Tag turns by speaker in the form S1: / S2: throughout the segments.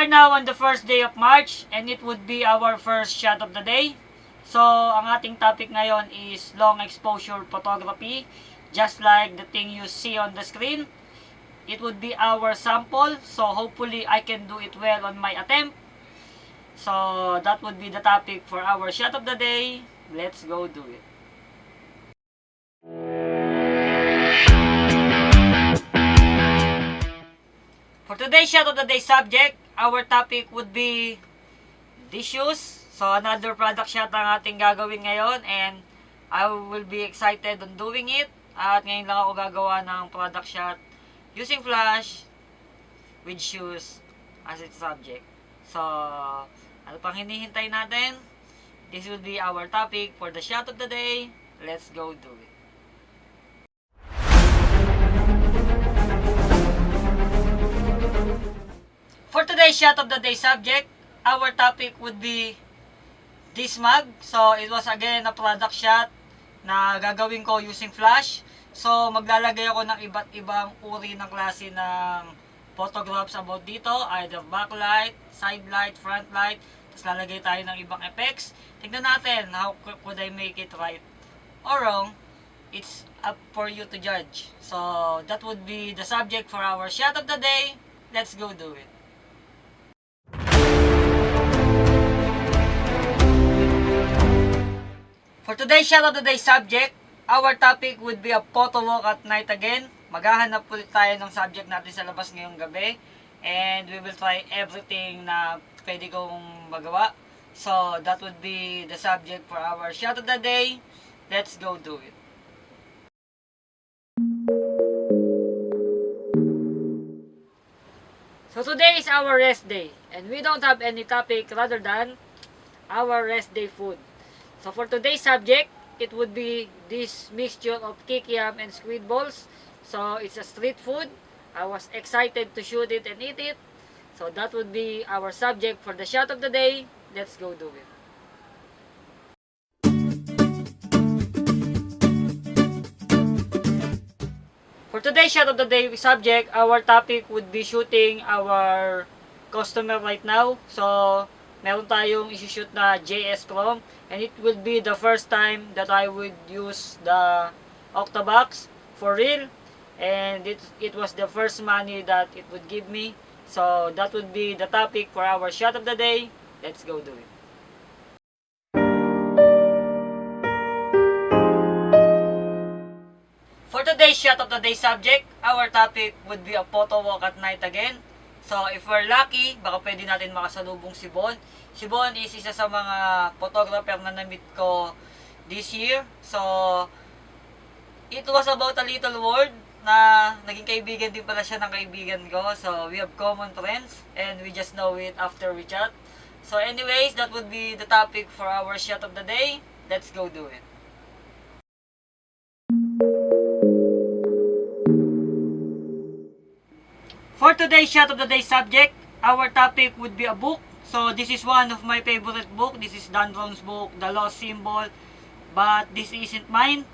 S1: are now on the first day of March and it would be our first shot of the day. So, ang ating topic ngayon is long exposure photography. Just like the thing you see on the screen. It would be our sample. So, hopefully I can do it well on my attempt. So, that would be the topic for our shot of the day. Let's go do it. For today's shot of the day subject, our topic would be these shoes. So, another product shot ang ating gagawin ngayon and I will be excited on doing it. At ngayon lang ako gagawa ng product shot using flash with shoes as its subject. So, ano pang hinihintay natin? This will be our topic for the shot of the day. Let's go do it. For today's shot of the day subject, our topic would be this mug. So, it was again a product shot na gagawin ko using flash. So, maglalagay ako ng iba't ibang uri ng klase ng photographs about dito. Either backlight, side light, front light. Tapos lalagay tayo ng ibang effects. Tignan natin how could I make it right or wrong. It's up for you to judge. So, that would be the subject for our shot of the day. Let's go do it. For today's shot of the day subject, our topic would be a photo walk at night again. Maghahanap ulit tayo ng subject natin sa labas ngayong gabi. And we will try everything na pwede kong magawa. So, that would be the subject for our shot of the day. Let's go do it. So, today is our rest day. And we don't have any topic rather than our rest day food. So for today's subject, it would be this mixture of kikiam and squid balls. So it's a street food. I was excited to shoot it and eat it. So that would be our subject for the shot of the day. Let's go do it. For today's shot of the day subject, our topic would be shooting our customer right now. So meron tayong isi-shoot na JS Chrome and it will be the first time that I would use the Octabox for real, and it was the first money that it would give me. So that would be the topic for our shot of the day. Let's go do it. For today's shot of the day subject, our topic would be a photo walk at night again. So, if we're lucky, baka pwede natin makasalubong si Bon. Si Bon is isa sa mga photographer na na-meet ko this year. So, it was about a little world na naging kaibigan din pala siya ng kaibigan ko. So, we have common friends and we just know it after we chat. So, anyways, that would be the topic for our shot of the day. Let's go do it. For today's shot of the day subject, our topic would be a book. So this is one of my favorite book. This is Dan Brown's book, The Lost Symbol. But this isn't mine.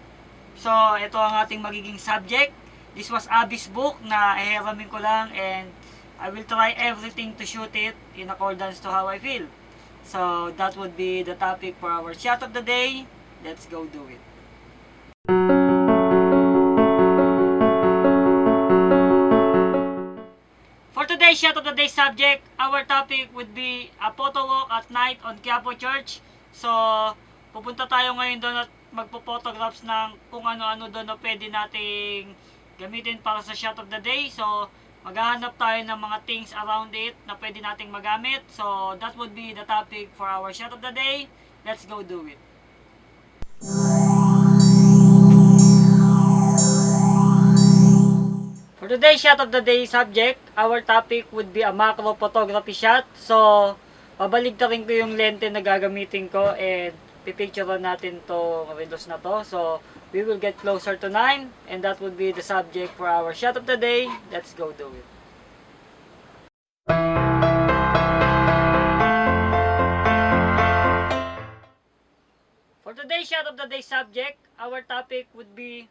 S1: So ito ang ating magiging subject. This was Abby's book na ihiramin ko lang and I will try everything to shoot it in accordance to how I feel. So that would be the topic for our shot of the day. Let's go do it. For today's shot of the day subject, our topic would be a photo walk at night on Quiapo Church. So, pupunta tayo ngayon doon at magpo-photographs ng kung ano-ano doon na pwede nating gamitin para sa shot of the day. So, maghahanap tayo ng mga things around it na pwede nating magamit. So, that would be the topic for our shot of the day. Let's go do it. For today's shot of the day subject, our topic would be a macro photography shot. So, pabaligtarin ko yung lente na gagamitin ko and pipicturean natin to windows na to. So, we will get closer to 9 and that would be the subject for our shot of the day. Let's go do it. For today's shot of the day subject, our topic would be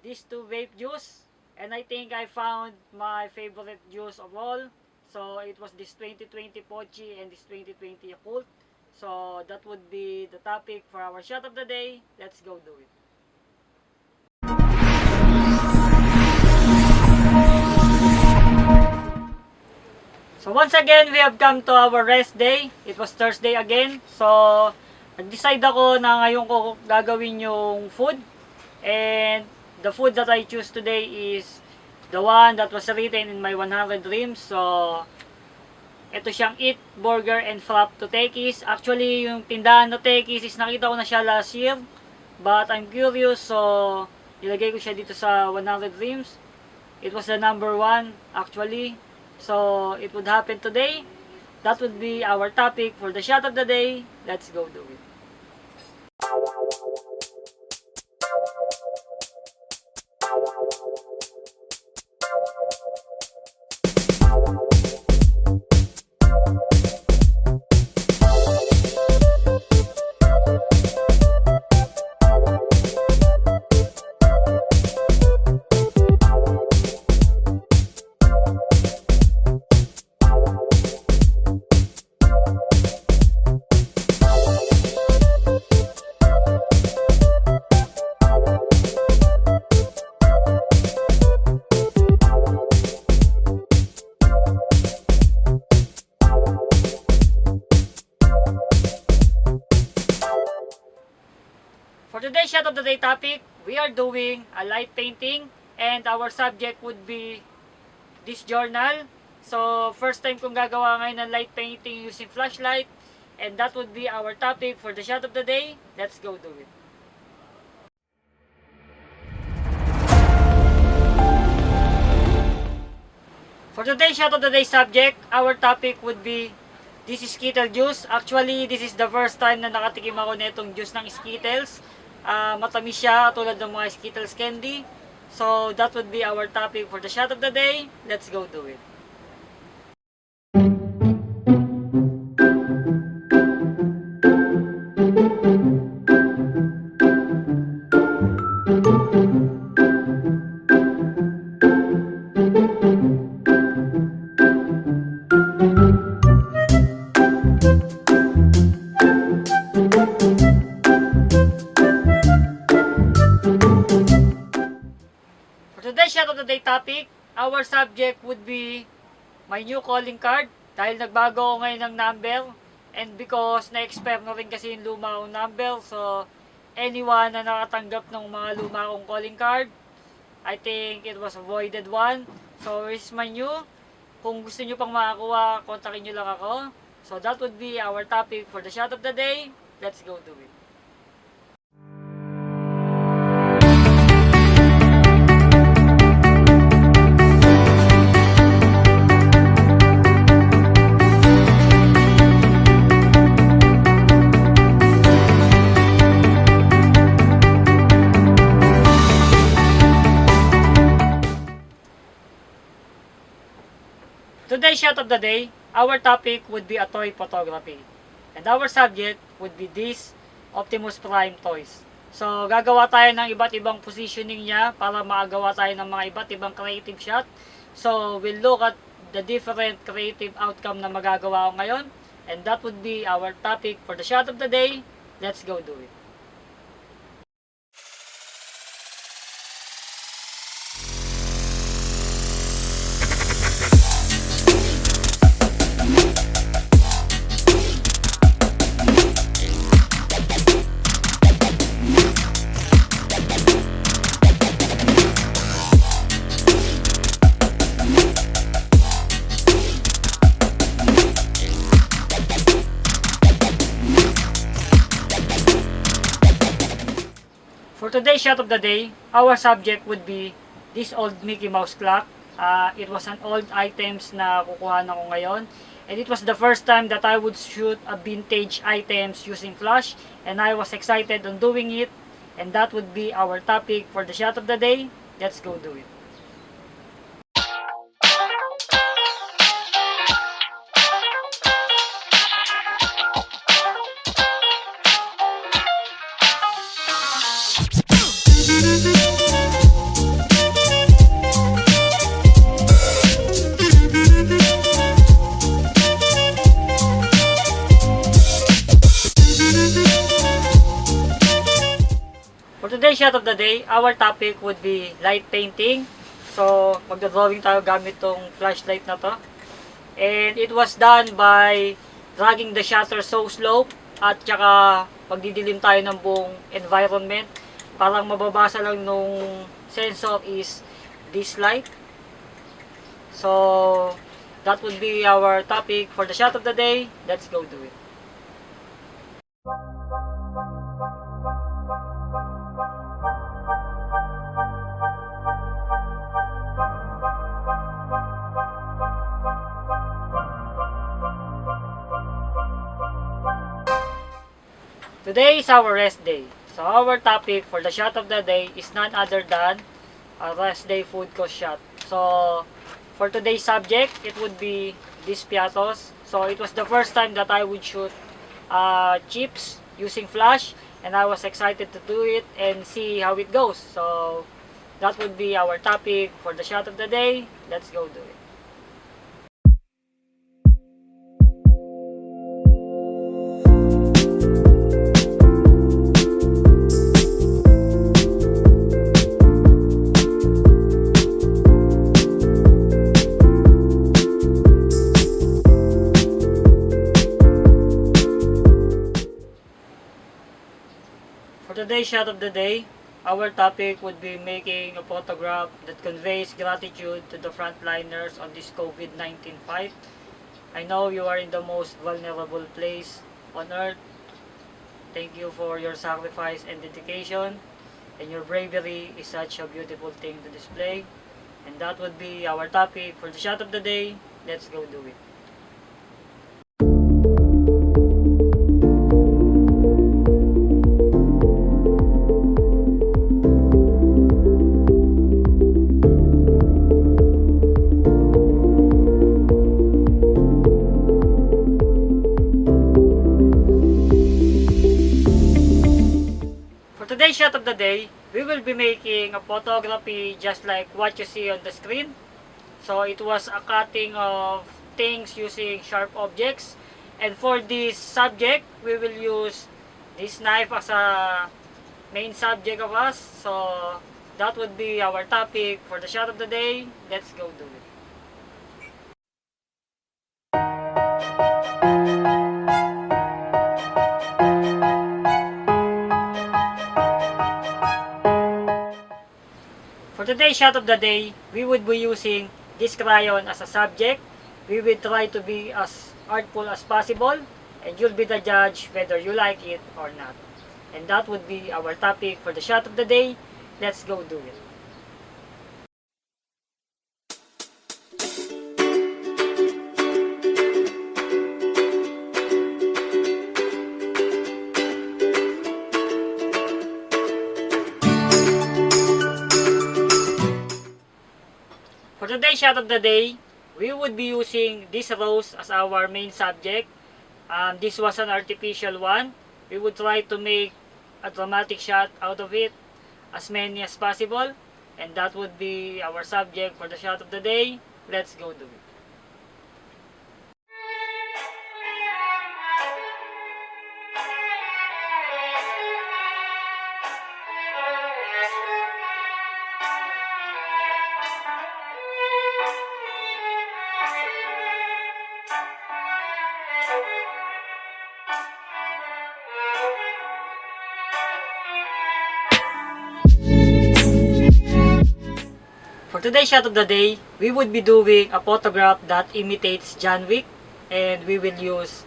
S1: these two vape juice. And I think I found my favorite juice of all. So it was this 2020 Pochi and this 2020 Yakult. So that would be the topic for our shot of the day. Let's go do it. So once again, we have come to our rest day. It was Thursday again. So nag-decide ako na ngayon ko gagawin yung food. And the food that I choose today is the one that was written in my 100 dreams. So ito siyang Eat Burger and Flop to Techies. Actually, yung tindahan no Techies is nakita ko na siya last year. But I'm curious, so ilagay ko siya dito sa 100 dreams. It was the number 1 actually. So it would happen today. That would be our topic for the shot of the day. Let's go do it. For today's shot of the day topic, we are doing a light painting and our subject would be this journal. So first time kong gagawa ngayon ng light painting using flashlight, and that would be our topic for the shot of the day. Let's go do it. For today's shot of the day subject, our topic would be this is Skittle juice. Actually, this is the first time na nakatikim ako nitong juice ng Skittles. Matamis siya tulad ng mga Skittles candy. So that would be our topic for the shot of the day. Let's go do it. Shot of the day topic, our subject would be my new calling card dahil nagbago ako ngayon ng number and because na-expire na rin kasi yung luma kong number, so anyone na nakatanggap ng mga luma kong calling card, I think it was a voided one. So here's my new. Kung gusto nyo pang makakuha, kontakin nyo lang ako. So that would be our topic for the shot of the day. Let's go do it. Today's shot of the day, our topic would be a toy photography. And our subject would be these Optimus Prime toys. So, gagawa tayo ng iba't ibang positioning niya para makagawa tayo ng mga iba't ibang creative shot. So, we'll look at the different creative outcome na magagawa ko ngayon. And that would be our topic for the shot of the day. Let's go do it. For today's shot of the day, our subject would be this old Mickey Mouse clock. It was an old items na kukuha na ko ngayon. And it was the first time that I would shoot a vintage items using flash. And I was excited on doing it. And that would be our topic for the shot of the day. Let's go do it. shot of the day, our topic would be light painting. So, magdodrawing tayo gamit tong flashlight na to. And it was done by dragging the shutter so slow at saka pagdidilim tayo ng buong environment. Parang mababasa lang nung sensor is this light. So, that would be our topic for the shot of the day. Let's go do it. Today is our rest day. So our topic for the shot of the day is none other than a rest day food cost shot. So for today's subject, it would be this piatos. So it was the first time that I would shoot chips using flash, and I was excited to do it and see how it goes. So that would be our topic for the shot of the day. Let's go do it. For today's shot of the day, our topic would be making a photograph that conveys gratitude to the frontliners on this COVID-19 fight. I know you are in the most vulnerable place on earth. Thank you for your sacrifice and dedication, and your bravery is such a beautiful thing to display. And that would be our topic for the shot of the day. Let's go do it. Today's shot of the day, we will be making a photography just like what you see on the screen. So it was a cutting of things using sharp objects, and for this subject we will use this knife as a main subject of us. So that would be our topic for the shot of the day. Let's go do it. For today's shot of the day, we would be using this crayon as a subject. We will try to be as artful as possible, and you'll be the judge whether you like it or not. And that would be our topic for the shot of the day. Let's go do it. For today's shot of the day, we would be using this rose as our main subject. This was an artificial one. We would try to make a dramatic shot out of it, as many as possible. And that would be our subject for the shot of the day. Let's go do it. For today's shot of the day, we would be doing a photograph that imitates John Wick, and we will use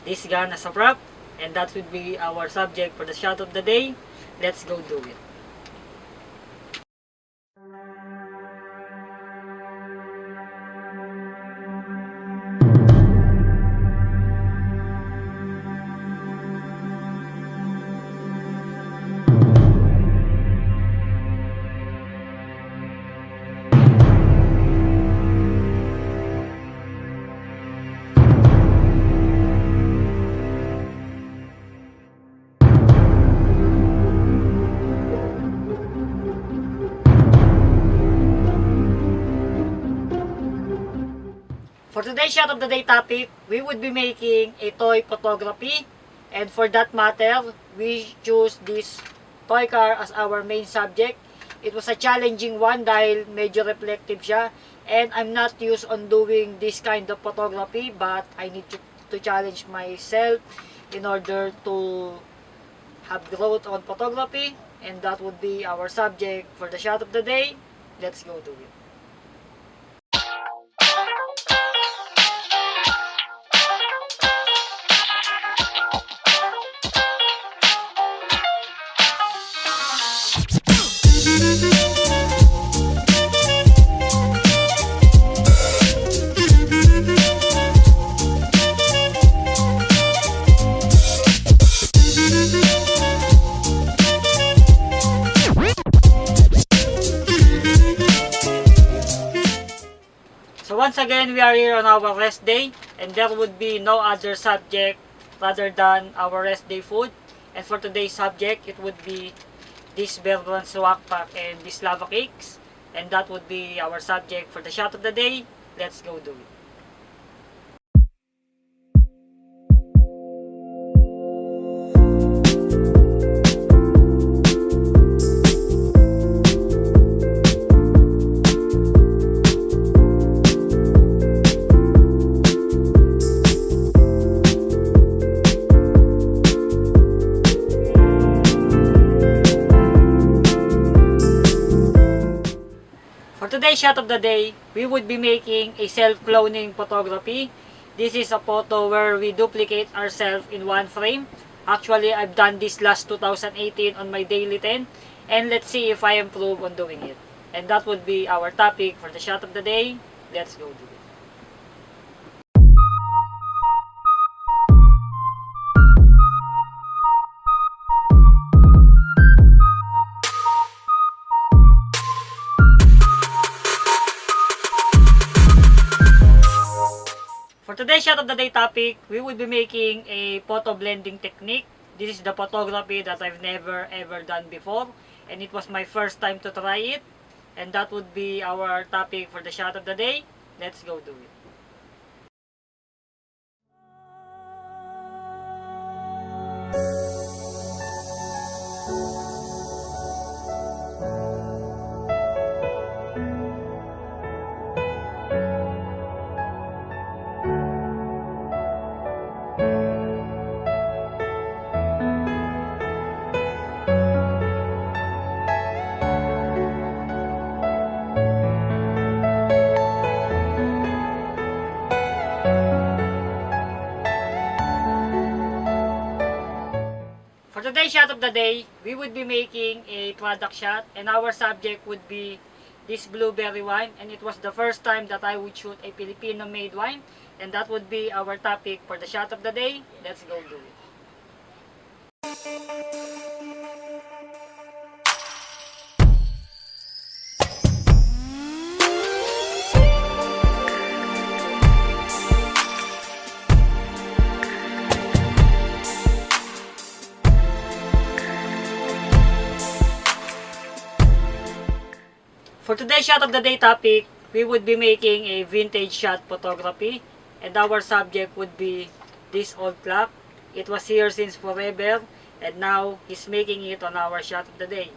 S1: this gun as a prop, and that would be our subject for the shot of the day. Let's go do it. For today's shot of the day topic, we would be making a toy photography, and for that matter, we choose this toy car as our main subject. It was a challenging one dahil medyo reflective siya. And I'm not used on doing this kind of photography, but I need to challenge myself in order to have growth on photography. And that would be our subject for the shot of the day. Let's go do it. So once again, we are here on our rest day, and there would be no other subject rather than our rest day food. And for today's subject, it would be this Bear Brand Swak Pack and this lava cakes. And that would be our subject for the shot of the day. Let's go do it. For today's shot of the day, we would be making a self-cloning photography. This is a photo where we duplicate ourselves in one frame. Actually, I've done this last 2018 on my daily 10. And let's see if I improve on doing it. And that would be our topic for the shot of the day. Let's go do it. For today's shot of the day topic, we will be making a photo blending technique. This is the photography that I've never ever done before, and it was my first time to try it. And that would be our topic for the shot of the day. Let's go do it. For today's shot of the day, we would be making a product shot, and our subject would be this blueberry wine, and it was the first time that I would shoot a Filipino made wine, and that would be our topic for the shot of the day. Let's go do it. For today's shot of the day topic, we would be making a vintage shot photography, and our subject would be this old clock. It was here since forever, and now he's making it on our shot of the day.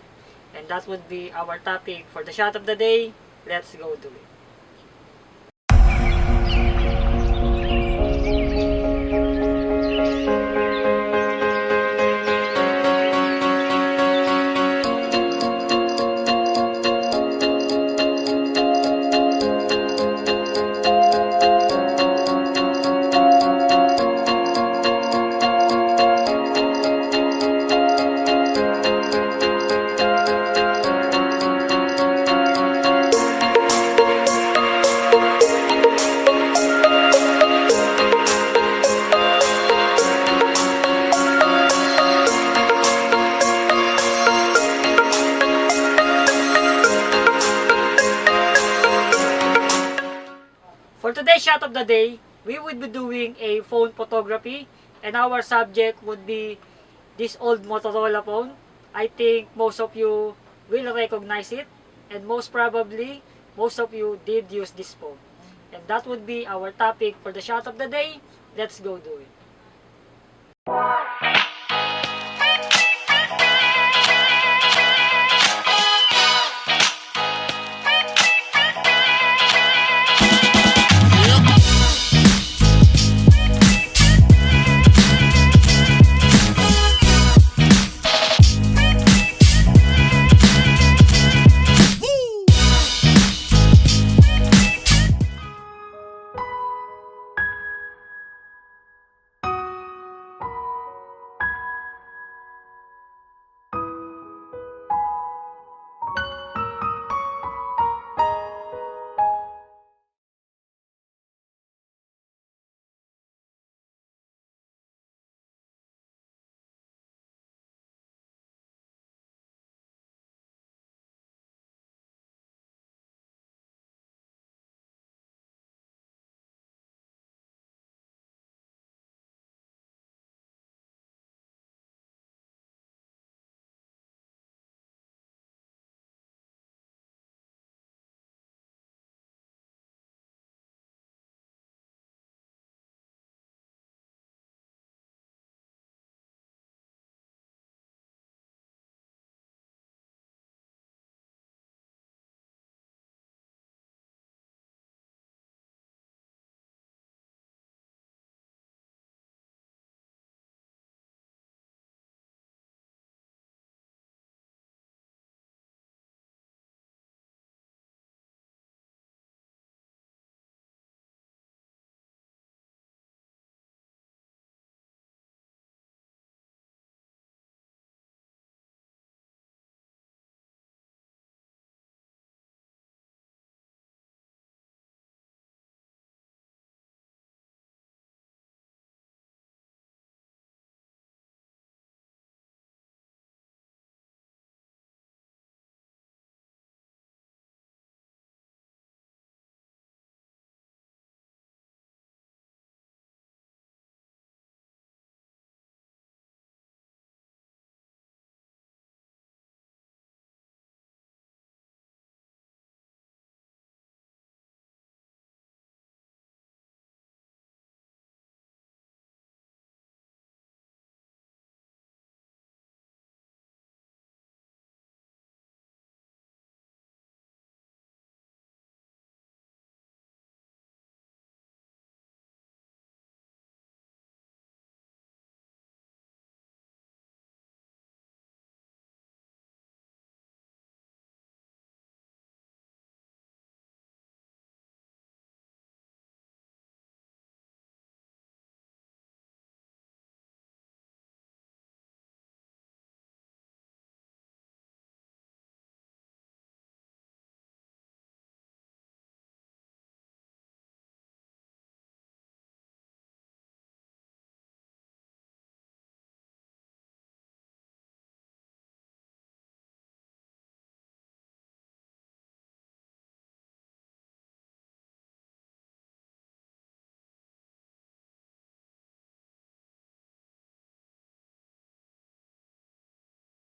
S1: And that would be our topic for the shot of the day. Let's go do it. For today's shot of the day, we would be doing a phone photography, and our subject would be this old Motorola phone. I think most of you will recognize it, and most probably most of you did use this phone. And that would be our topic for the shot of the day. Let's go do it.